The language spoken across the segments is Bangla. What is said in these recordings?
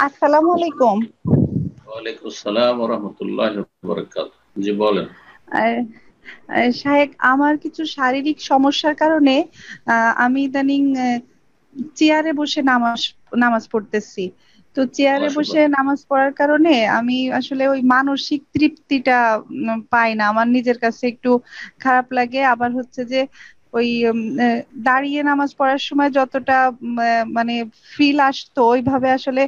আসসালামু আলাইকুম। ওয়ালাইকুম আসসালাম ওয়া রাহমাতুল্লাহি ওয়া বারাকাতুহু। জি বলেন। আহ, শাহেক, আমার কিছু শারীরিক সমস্যার কারণে আমি ইদানিং চেয়ারে বসে নামাজ নামাজ পড়তেছি। তো চেয়ারে বসে মাশাআল্লাহ। নামাজ পড়ার কারণে আমি আসলে ওই মানসিক তৃপ্তিটা পাই না, আমার নিজের কাছে একটু খারাপ লাগে। আবার হচ্ছে যে ওই দাঁড়িয়ে নামাজ পড়ার সময় যতটা মানে ফিল আসতো ওইভাবে আসলে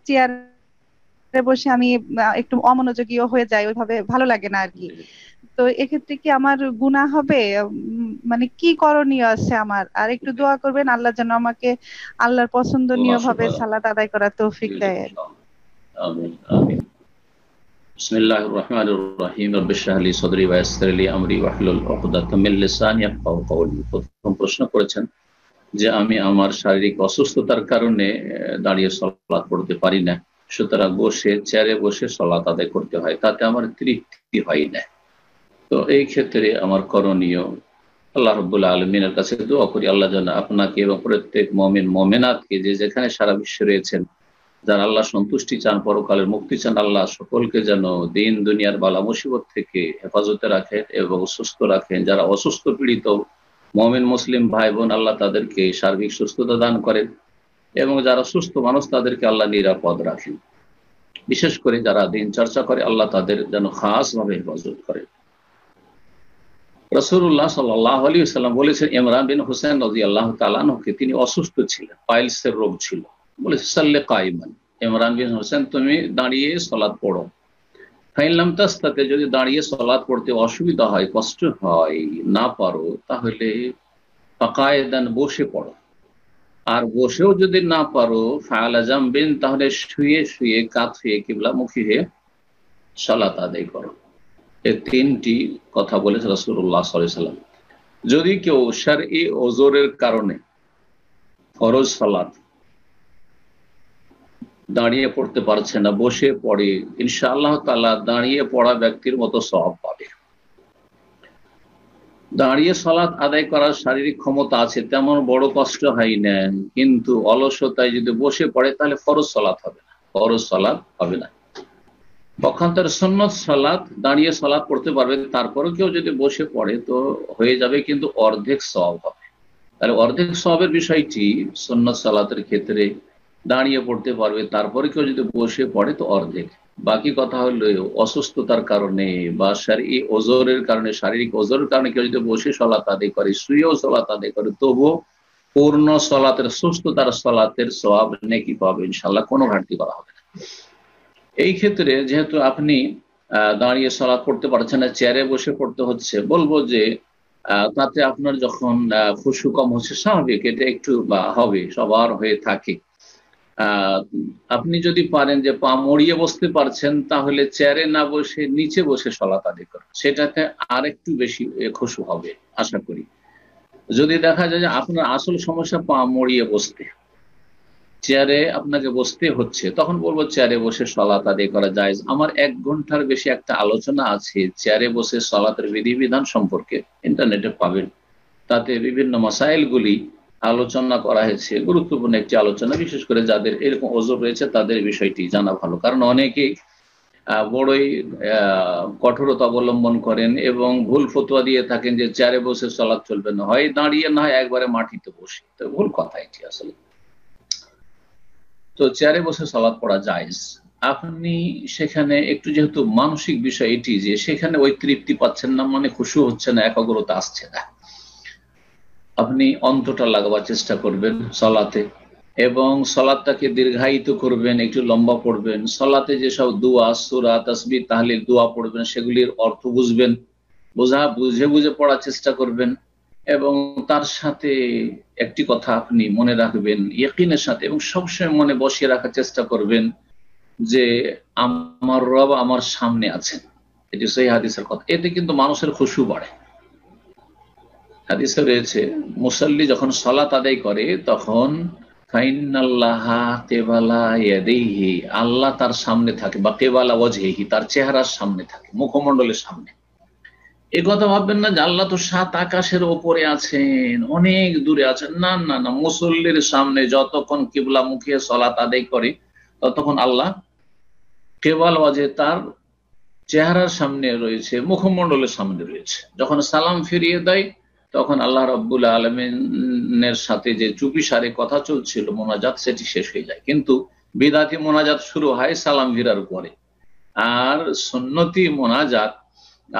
চেয়ারে বসে আমি একটু অমনোযোগীও হয়ে যাই, ওইভাবে ভালো লাগে না আর কি। জি, তো এক্ষেত্রে কি আমার গুনাহ হবে? মানে কি করণীয় আছে আমার? আর একটু জি, দোয়া করবেন আল্লাহ যেন আমাকে আল্লাহর পছন্দনীয় আল্লাহ ভাবে সুবহানাহু। সালাত আদায় করার তৌফিক জি, জি, দেয়। ইনশাআল্লাহ। আমিন, আমিন। বিসমিল্লাহির রাহমানির রাহিম। রব্বি ইশরাহ লি সাদরি ওয়া ইয়াসসির লি আমরি ওয়াহলুল উকদাতাম মিন লিসানি ইয়াফকাহু কওলি। প্রথম প্রশ্ন করেছেন যে আমি আমার শারীরিক অসুস্থতার কারণে দাঁড়িয়ে সালাত পড়তে পারি না, সুতরাং চেয়ারে বসে সালাত আদায় করতে হয়, তাতে আমার তৃপ্তি হয় না। তো এই ক্ষেত্রে আমার করণীয়, আল্লাহ রাব্বুল আলামিনের কাছে দোয়া করি আল্লাহ যেন আপনাকে এবং প্রত্যেক মুমিন মুমিনাতকে যে যেখানে সারা বিশ্বে রয়েছেন, যারা আল্লাহ সন্তুষ্টি চান, পরকালের মুক্তি চান, আল্লাহ সকলকে যেন দিন দুনিয়ার বালা মুসিবত থেকে হেফাজতে রাখেন এবং সুস্থ রাখেন। যারা অসুস্থ পীড়িত মুমিন মুসলিম ভাই বোন, আল্লাহ তাদেরকে সার্বিক সুস্থতা দান করেন এবং যারা সুস্থ মানুষ তাদেরকে আল্লাহ নিরাপদ রাখেন। বিশেষ করে যারা দিন চর্চা করে আল্লাহ তাদের যেন খাস ভাবে হেফাজত করেন। রাসূলুল্লাহ সাল্লাল্লাহু আলাইহি ওয়াসাল্লাম বলেছেন, ইমরান বিন হুসাইন রাদিয়াল্লাহু তাআলা আনহুকে, তিনি অসুস্থ ছিলেন, পাইলসের রোগ ছিল, বলেছে সাল্লে কাইমান, ইমরান বিন হুসাইন তুমি দাঁড়িয়ে সালাত পড়ো। ফাইন লাম তাস্তাতি, যদি দাঁড়িয়ে সালাত পড়তে অসুবিধা হয়, কষ্ট হয়, না পারো, তাহলে ফাকায়েদান, বসে পড়ো। আর বসেও যদি না পারো, ফাআলা জামবিন, তাহলে শুয়ে শুয়ে কাত হয়ে কিবলামুখী হয়ে সালাত আদায় করো। এই তিনটি কথা বলেছে রাসূলুল্লাহ সাল্লাল্লাহু আলাইহি ওয়াসাল্লাম। যদি কেউ শারঈ ওযরের কারণে ফরজ সালাত দাঁড়িয়ে পড়তে পারছে না, বসে পড়ে, ইনশাআল্লাহ তাআলা দাঁড়িয়ে পড়া ব্যক্তির মতো সওয়াব পাবে। দাঁড়িয়ে সালাত আদায় করার শারীরিক ক্ষমতা আছে, তেমন বড় কষ্ট হয় না, কিন্তু অলসতায় যদি বসে পড়ে তাহলে ফরজ সালাত হবে না, ফরজ সালাত হবে না। পক্ষান্তর সুন্নত সালাত দাঁড়িয়ে সালাত পড়তে পারবে, তারপরেও কেউ যদি বসে পড়ে তো হয়ে যাবে, কিন্তু অর্ধেক সওয়াব হবে। তাহলে অর্ধেক সওয়াবের বিষয়টি সুন্নত সালাতের ক্ষেত্রে দাঁড়িয়ে পড়তে পারবে, তারপরে কেউ যদি বসে পড়ে তো অর্ধেক। বাকি কথা হলো অসুস্থতার কারণে বা শারীরিক ওজরের কারণে কেউ যদি বসে সালাত আদায় করে, শুয়েও সালাত আদায় করে, তবুও পূর্ণ সালাতের, সুস্থতার সালাতের সওয়াব নেকি পাবে ইনশাআল্লাহ, কোনো ঘাটতি করা হবে না। এই ক্ষেত্রে যেহেতু আপনি দাঁড়িয়ে সালাত পড়তে পারছেন না, চেয়ারে বসে পড়তে হচ্ছে, বলবো যে তাতে আপনার যখন খুশু কম হচ্ছে, স্বাভাবিক, এটা একটু বা হবে, সবার হয়ে থাকে। আহ আপনি যদি পারেন যে পা মড়িয়ে বসতে পারছেন, তাহলে চেয়ারে না বসে নিচে বসে সালাত আদায় করেন, সেটাতে আর একটু বেশি খুশু হবে আশা করি। যদি দেখা যায় যে আপনার আসল সমস্যা পা মড়িয়ে বসতে, চেয়ারে আপনাকে বসতে হচ্ছে, তখন বলবো চেয়ারে বসে সালাত আদায় করা জায়েজ। আমার 1 ঘন্টার বেশি একটা আলোচনা আছে চেয়ারে বসে সালাতের বিধিবিধান সম্পর্কে, ইন্টারনেটে পাবেন। তাতে বিভিন্ন মাসাইলগুলি আলোচনা করা হয়েছে, গুরুত্বপূর্ণ একটি আলোচনা। বিশেষ করে যাদের এরকম ওযর রয়েছে তাদের বিষয়টি জানা ভালো, কারণ অনেকেই বড়ই কঠোরতা অবলম্বন করেন এবং ভুল ফতোয়া দিয়ে থাকেন যে চেয়ারে বসে সালাত চলবে না, হয় দাঁড়িয়ে না হয় একবারে মাটিতে বসে। তো ভুল কথা এটি আসলে। তো চেয়ারে বসে সালাত পড়া জায়েজ। আপনি সেখানে একটু, যেহেতু মানসিক বিষয় এটি যে সেখানে ওই তৃপ্তি পাচ্ছেন না, মানে খুশু হচ্ছে না, একাগ্রতা আসছে না, আপনি অন্তরটা লাগাবার চেষ্টা করবেন সালাতে এবং সালাতটাকে দীর্ঘায়িত করবেন, একটু লম্বা পড়বেন। সালাতে যেসব দোয়া, সূরা, তাসবিহ, তাহলিল, দোয়া পড়বেন, সেগুলির অর্থ বুঝবেন, বুঝে বুঝে পড়ার চেষ্টা করবেন এবং তার সাথে একটি কথা আপনি মনে রাখবেন ইয়াকিনের সাথে, এবং সবসময় মনে বসিয়ে রাখার চেষ্টা করবেন যে আমার রব আমার সামনে আছেন। এটি সহিহ হাদিসের কথা। এতে কিন্তু মানুষের খুশু বাড়ে। হাদিসে রয়েছে, মুসাল্লি যখন সালাত আদায় করে তখন ফাইনাল্লাহা কেবালা ইয়াদাইহি, আল্লাহ তার সামনে থাকে, বা কেবালা ওয়াজহিহি, তার চেহারার সামনে থাকে, মুখমণ্ডলের সামনে। এ কথা ভাববেন না যে আল্লাহ তো 7 আকাশের ওপরে আছেন, অনেক দূরে আছেন। না না না, মুসল্লির সামনে যতক্ষণ কিবলা মুখে সালাত আদায় করে ততক্ষণ আল্লাহ কেবল ওয়াজে তার চেহারার সামনে রয়েছে, মুখমণ্ডলের সামনে রয়েছে। যখন সালাম ফিরিয়ে দেয় তখন আল্লাহ রাব্বুল আলামিনের সাথে যে চুপিসারে কথা চলছিল মোনাজাত, সেটি শেষ হয়ে যায়। কিন্তু বিদাতি মোনাজাত শুরু হয় সালাম ফিরার পরে, আর সুন্নতি মোনাজাত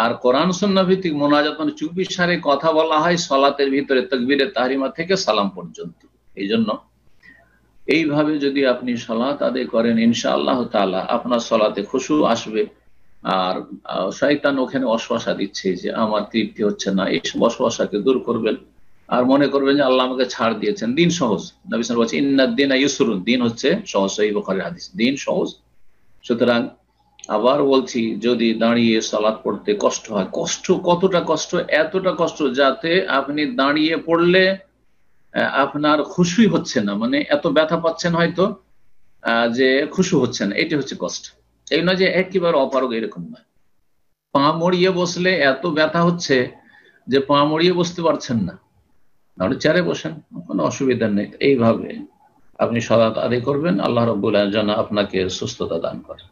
আর কোরআন সুন্নাহ ভিত্তিক মোনাজাত মানে চুপিসারে কথা বলা হয় সালাতের ভিতরে তাকবীরে তাহরিমা থেকে সালাম পর্যন্ত। এই জন্য এইভাবে যদি আপনি সালাত আদায় করেন ইনশাআল্লাহ তাআলা আপনার সালাতে খুশু আসবে। আর শয়তান ওখানে ওয়াসওয়াসা দিচ্ছে যে আমার তৃপ্তি হচ্ছে না, এই ওয়াসওয়াসাকে দূর করবেন আর মনে করবেন যে আল্লাহ আমাকে ছাড় দিয়েছেন, দিন সহজ। নবী সাল্লাল্লাহু আলাইহি ওয়াসাল্লাম বলেছেন ইন্নাদ দীনা ইউসরুন, দিন হচ্ছে সহজ, সহিহ বুখারীর হাদিস, দিন সহজ। সুতরাং আবার বলছি, যদি দাঁড়িয়ে সালাত পড়তে কষ্ট হয়, কষ্ট কতটা কষ্ট, এতটা কষ্ট যাতে আপনি দাঁড়িয়ে পড়লে আপনার খুশুই হচ্ছে না, মানে এত ব্যথা পাচ্ছেন হয়তো যে খুশু হচ্ছে না, এটি হচ্ছে কষ্ট। এই নয় যে একেবারে অপারগ, এরকম নয়। পা মড়িয়ে বসলে এত ব্যথা হচ্ছে যে পা মড়িয়ে বসতে পারছেন না, আপনি চেয়ারে বসেন, কোনো অসুবিধা নেই। এইভাবে আপনি সালাত আদায় করবেন, আল্লাহ রাব্বুল আলামিন যেন আপনাকে সুস্থতা দান করেন।